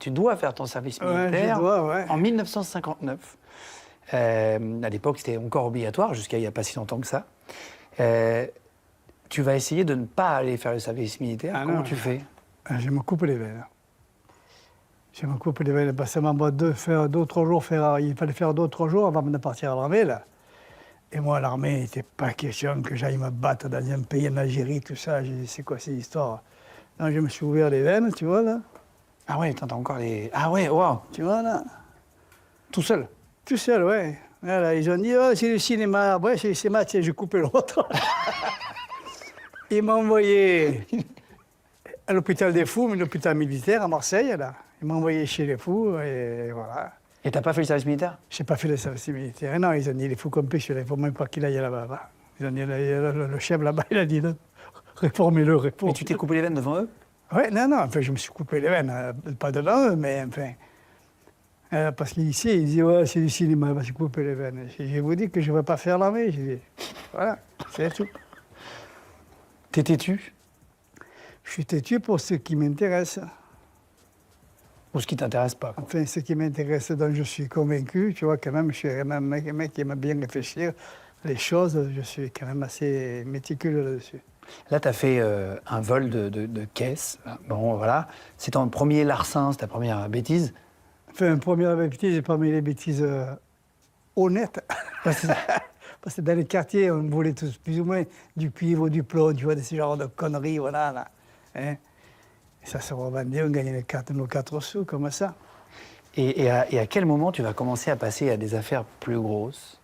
tu dois faire ton service militaire Ouais, je dois, ouais. en 1959. À l'époque, c'était encore obligatoire, jusqu'à il n'y a pas si longtemps que ça. Tu vas essayer de ne pas aller faire le service militaire. Ah Comment non, tu fais? Je me coupe les veines. Je me coupe les veines parce que ça m'envoie faire 2 ou 3 jours. Il fallait faire 2 ou 3 jours avant de partir à l'armée, là. Et moi, l'armée, il n'était pas question que j'aille me battre dans un pays en Algérie, tout ça. J'ai dit, c'est quoi ces histoires? Non, je me suis ouvert les veines, tu vois, là. Ah ouais, t'as encore les... Ah ouais, waouh. Tu vois, là. Tout seul? Tout seul, ouais. Voilà, ils ont dit, oh, c'est le cinéma. Ouais, c'est le cinéma, tiens, j'ai coupé l'autre. Ils m'ont envoyé à l'hôpital des fous, l'hôpital militaire à Marseille, là. Ils m'ont envoyé chez les fous, et voilà. Et t'as pas fait le service militaire? J'ai pas fait le service militaire. Non, ils ont dit, les fous complexes, il ne faut même pas qu'il aille là-bas. Ils ont dit, le chef là-bas, il a dit, non, réformez-le, Mais tu t'es coupé les veines devant eux? Ouais, non, enfin, je me suis coupé les veines, pas devant eux, mais enfin. Parce qu'ici, ils disent, ouais, c'est du cinéma, il va se couper les veines. Je vous dis que je ne vais pas faire l'armée. J'ai dit, voilà, c'est tout. T'es têtu? Je suis têtu pour ce qui m'intéresse. Ou ce qui t'intéresse pas? Enfin, ce qui m'intéresse, dont je suis convaincu, tu vois, quand même, je suis un mec qui aime bien réfléchir les choses, je suis quand même assez méticuleux là-dessus. Là, tu as fait un vol de caisse. Bon, voilà. C'est ton premier larcin, c'est ta première bêtise. Enfin, une première bêtise, parmi les bêtises honnêtes. Parce que dans les quartiers, on volait tous plus ou moins du cuivre, du plomb, tu vois, de ce genre de conneries, voilà. Là. Hein? Et ça se revendait, on gagnait nos 4 sous, comme ça. Et à quel moment tu vas commencer à passer à des affaires plus grosses?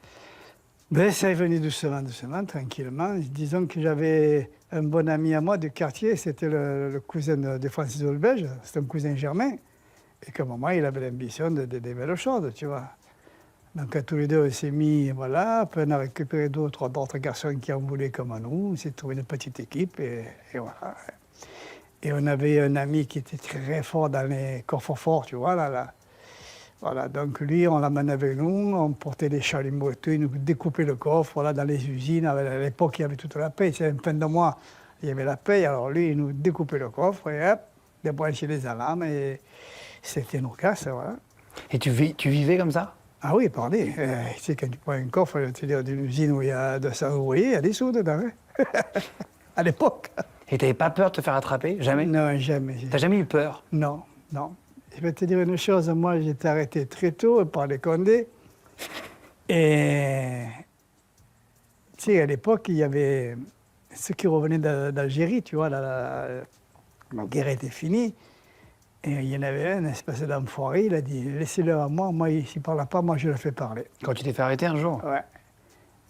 Ben, ça est venu doucement, doucement, tranquillement. Disons que j'avais un bon ami à moi du quartier, c'était le cousin de Francis Olbège, c'était un cousin germain. Et qu'à un moment, il avait l'ambition de des belles choses, tu vois. Donc, tous les deux, on s'est mis, voilà, après on a récupéré d'autres garçons qui en voulaient comme nous, on s'est trouvé une petite équipe, et voilà. Et on avait un ami qui était très fort dans les coffres forts, tu vois, là. Voilà, donc lui, on l'amène avec nous, on portait les chalumeaux et tout, il nous découpait le coffre, voilà, dans les usines. À l'époque, il y avait toute la paye, c'est en fin de mois, il y avait la paye, alors lui, il nous découpait le coffre, et hop, débranchait les alarmes, et c'était nos casses, voilà. Et tu vivais comme ça? Ah oui, parlez. Tu sais, quand tu prends un coffre, tu dis d'une usine où il y a 200 ouvriers, il y a des sous dedans, hein. À l'époque. Et t'avais pas peur de te faire attraper? Jamais? Non, jamais. T'as jamais eu peur? Non, non. Je vais te dire une chose, moi j'ai été arrêté très tôt par les Condés. Et tu sais, à l'époque, il y avait ceux qui revenaient d'Algérie, tu vois, la guerre était finie. Et il y en avait un espèce d'enfoiré, il a dit, laissez-le à moi, s'il ne parle pas, moi je le fais parler. Quand tu t'es fait arrêter un jour? Ouais.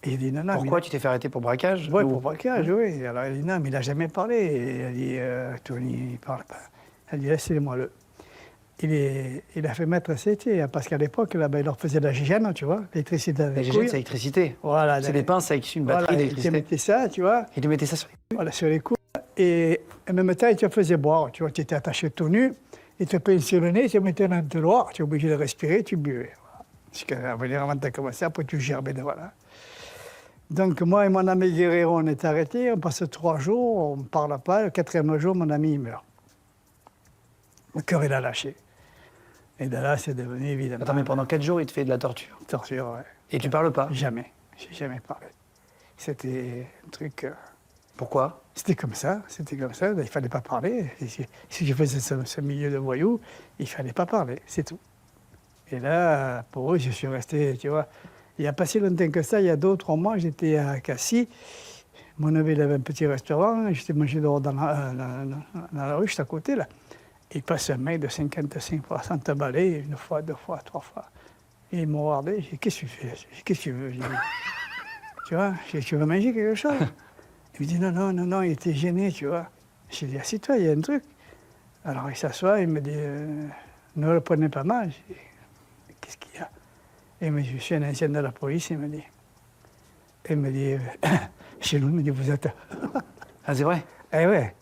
Et il dit, non, non. Pourquoi tu t'es fait arrêter pour braquage? Oui, pour braquage, oui. Alors il dit, non, mais il n'a jamais parlé. Et il a dit, Tony, il ne parle pas. Il a dit, laissez-moi-le. Il a fait mettre CT, parce qu'à l'époque, là, il leur faisait de la gigène, tu vois, l'électricité avec La gigène, c'est l'électricité. Voilà. C'est des pinces avec une batterie voilà, d'électricité. Il te mettait ça, tu vois. Et tu mettais ça sur les couilles? Voilà, sur les couilles. Et en même temps, il te faisait boire, tu vois, tu étais attaché tout nu, il te pinçait le nez, il te mettait un entonnoir, tu es obligé de respirer, tu buvais. Voilà. Parce qu'avant de commencer, après tu gerbais, voilà. Donc moi et mon ami Guerrero, on est arrêtés, on passe 3 jours, on ne parle pas, le 4e jour, mon ami, il meurt. Le cœur, il a lâché. Et de là, c'est devenu évidemment... Attends, mais pendant 4 jours, il te fait de la torture? Torture, ouais. Et tu parles pas? Jamais. J'ai jamais parlé. C'était un truc... Pourquoi? C'était comme ça, il ne fallait pas parler. Et si je faisais ce milieu de voyous, il ne fallait pas parler, c'est tout. Et là, pour eux, je suis resté, tu vois... Il n'y a pas si longtemps que ça, il y a 2 ou 3 mois, j'étais à Cassis. Mon ami, il avait un petit restaurant, j'étais mangé dehors dans la rue, juste à côté, là. Il passe un mec de 55% balais, 1 fois, 2 fois, 3 fois. Et il m'a regardé, j'ai dit, qu'est-ce que tu fais? Qu'est-ce que tu veux? Tu vois, tu veux manger quelque chose? Il me dit, non, il était gêné, tu vois. J'ai dit, assis-toi, il y a un truc. Alors il s'assoit, il me dit, ne le prenez pas mal. J'ai dit, qu'est-ce qu'il y a? Et il me dit, je suis un ancien de la police, il me dit. Il me dit, chez nous, il me dit, vous êtes... Ah, c'est vrai? Eh ouais.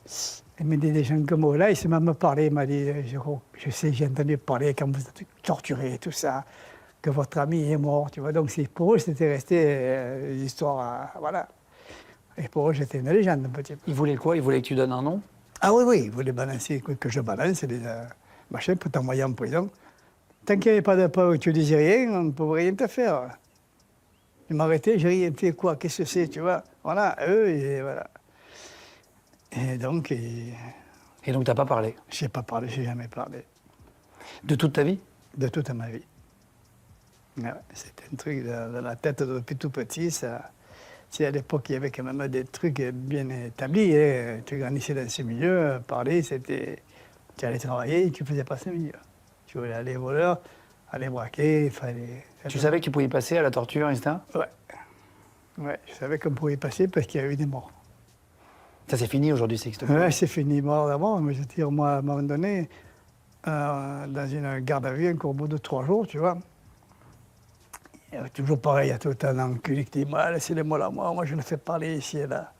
Il me dit des gens comme vous, là, il s'est même parlé, il m'a dit, je sais, j'ai entendu parler quand vous êtes torturé, tout ça, que votre ami est mort, tu vois. Donc pour eux, c'était resté l'histoire, voilà. Et pour eux, j'étais une légende, un petit peu. Il voulait quoi? Il voulait que tu donnes un nom? Ah oui, ils voulaient balancer, que je balance machin, pour t'envoyer en prison. Tant qu'il n'y avait pas de preuve que tu disais rien, on ne pouvait rien te faire. Ils m'arrêtaient, j'ai rien fait, quoi, qu'est-ce que c'est, tu vois. Voilà, eux, et voilà. Et donc, Et donc, tu n'as pas parlé je n'ai pas parlé, je n'ai jamais parlé. de toute ta vie? De toute ma vie. Ouais, c'était un truc dans la tête depuis tout petit. Ça, à l'époque, il y avait quand même des trucs bien établis. Hein. Tu grandissais dans ce milieu, parler, c'était... Tu allais travailler et tu faisais pas ce milieu. Tu voulais aller voleur, aller braquer, il fallait... Tu savais que tu pouvais y passer à la torture, etc. Ouais. Ouais, je savais qu'on pouvait y passer parce qu'il y a eu des morts. Ça, c'est fini aujourd'hui, c'est existe plus. Ouais, c'est fini, mort d'abord. Mais je veux dire, moi, à un moment donné, dans une garde à vue, encore au bout de 3 jours, tu vois. Toujours pareil, il y a tout le temps un enculé qui dit « laissez-les-moi là, moi je le fais parler ici et là ».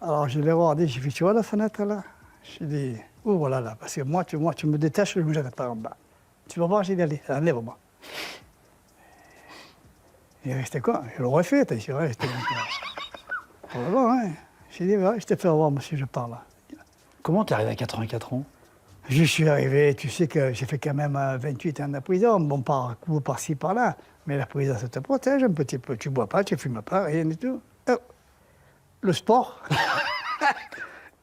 Alors je l'ai regardé, j'ai fait « tu vois la fenêtre là ?» J'ai dit « ouvre là, parce que moi tu me détaches, je ne me jette pas en bas. Tu vas voir, j'ai dit « allez, enlève-moi ». Il restait quoi? Je l'aurais fait, t'as dit « ouais, j'étais pour le voir, hein ». J'ai dit ouais, « je te fais voir, monsieur, je parle là ». Comment t'es arrivé à 84 ans? Je suis arrivé, tu sais que j'ai fait quand même 28 ans de prison, bon, parcours par-ci, par-là, mais la prison, ça te protège un petit peu. Tu bois pas, tu fumes pas, rien du tout. Oh, le sport.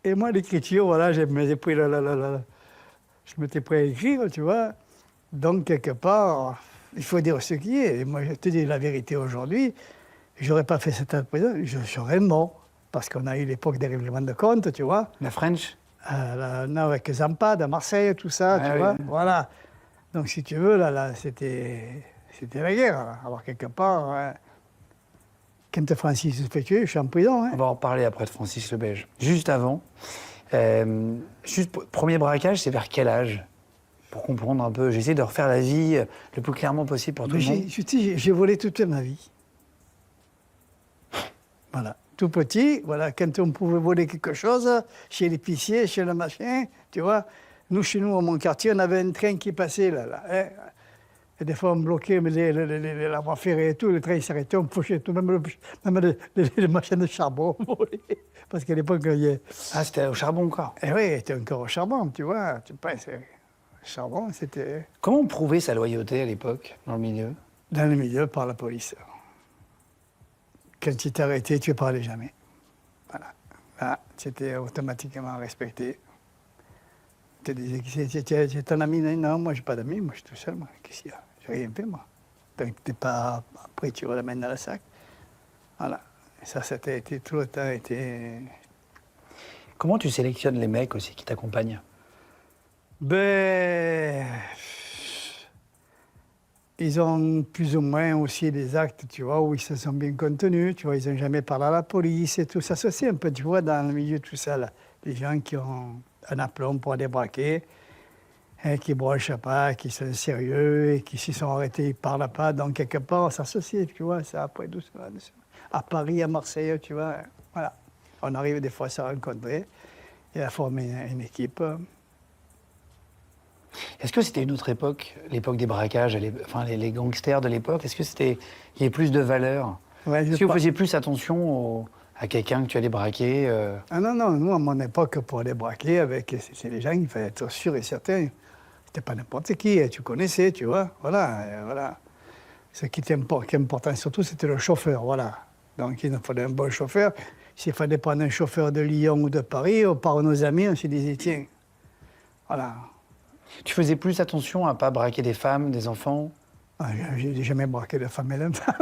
Et moi, l'écriture, voilà, je m'étais pris je m'étais pris à écrire, tu vois. Donc, quelque part, il faut dire ce qui est. Et moi, je te dis la vérité aujourd'hui, j'aurais pas fait cette prison, je serais mort. Parce qu'on a eu l'époque des règlements de compte, tu vois. La French? Non, avec Zampad, à Marseille, tout ça, Ah, tu oui. vois. Voilà. Donc, si tu veux, là c'était la guerre. Là. Alors, quelque part, quand Francis se fait tuer, je suis en prison. Hein. On va en reparler après de Francis le Belge. Juste avant, premier braquage, c'est vers quel âge? Pour comprendre un peu, j'essaie de refaire la vie le plus clairement possible pour tout le monde. J'ai volé toute ma vie. Voilà. Tout petit, voilà, quand on pouvait voler quelque chose, chez l'épicier, chez le machin, tu vois. Nous, chez nous, à mon quartier, on avait un train qui passait là. Hein. Et des fois, on bloquait la voie ferrée et tout, le train s'arrêtait, on fauchait tout, même les machines de charbon volées. Parce qu'à l'époque, il y a... Ah, c'était au charbon encore. Eh oui, c'était encore au charbon, tu vois. Tu penses, le charbon, c'était Comment on prouvait sa loyauté à l'époque, dans le milieu? dans le milieu par la police. Quand tu t'es arrêté, tu ne parlais jamais. Voilà. Là, tu étais automatiquement respecté. Tu te disais, tu es ton ami? Non, moi, je n'ai pas d'amis, moi, je suis tout seul. Qu'est-ce qu'il y a? Je n'ai rien fait, moi. Tant que tu n'es pas après, tu ramènes dans le sac. Voilà. Et ça a été tout le temps été... Comment tu sélectionnes les mecs aussi qui t'accompagnent? Ben... Ils ont plus ou moins aussi des actes, tu vois, où ils se sont bien contenus, tu vois, ils n'ont jamais parlé à la police et tout. Ça s'associe un peu, tu vois, dans le milieu, tout ça, là. Des gens qui ont un aplomb pour aller braquer, hein, qui ne brochent pas, qui sont sérieux et qui s'y sont arrêtés, ils ne parlent pas. Donc, quelque part, ça s'associe, tu vois, ça après doucement. À Paris, à Marseille, tu vois, voilà. On arrive des fois à se rencontrer et à former une équipe. Est-ce que c'était une autre époque, l'époque des braquages, enfin les gangsters de l'époque? Est-ce que il y avait plus de valeur? Ouais, Est-ce que vous faisiez plus attention à quelqu'un que tu allais braquer Ah non, non, nous, à mon époque, pour aller braquer, c'est les gens, il fallait être sûr et certain. C'était pas n'importe qui, tu connaissais, tu vois, voilà, voilà. Ce qui était important, surtout, c'était le chauffeur, voilà. Donc, il nous fallait un bon chauffeur. S'il fallait prendre un chauffeur de Lyon ou de Paris, par nos amis, on se disait, tiens, voilà. Tu faisais plus attention à ne pas braquer des femmes, des enfants? Ah, j'ai jamais braqué de femme et d'enfant.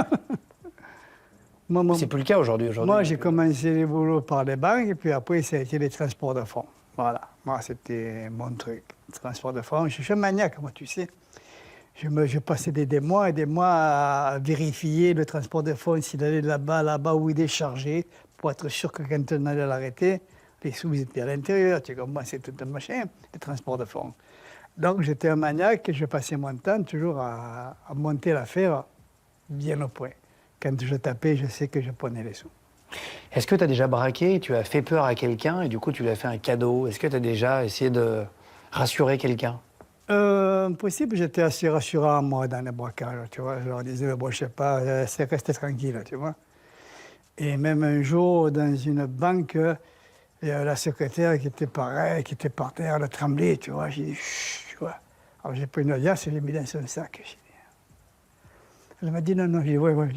C'est plus le cas aujourd'hui. Moi, j'ai commencé les boulots par les banques, et puis après, ça a été les transports de fonds. Voilà, moi, c'était mon truc. Transport de fonds. Je suis un maniaque, moi, tu sais. Je passais des mois et des mois à vérifier le transport de fonds, s'il allait là-bas où il est chargé, pour être sûr que quand on allait l'arrêter, les sous étaient à l'intérieur. Tu sais, comme moi, c'est tout un machin, le transport de fonds. Donc, j'étais un maniaque et je passais mon temps toujours à monter l'affaire bien au point. Quand je tapais, je sais que je prenais les sous. Est-ce que tu as déjà braqué et tu as fait peur à quelqu'un et du coup, tu lui as fait un cadeau? Est-ce que tu as déjà essayé de rassurer quelqu'un? En principe, j'étais assez rassurant, moi, dans les braquages, tu vois. Je leur disais, bon, je sais pas, c'est rester tranquille, tu vois. Et même un jour, dans une banque, il y a la secrétaire qui était pareil, qui était par terre, elle tremblait, tu vois. J'ai dit, chut, tu vois. Alors j'ai pris une liasse et j'ai mis dans son sac. Elle m'a dit non, non, j'ai dit ouais, ouais.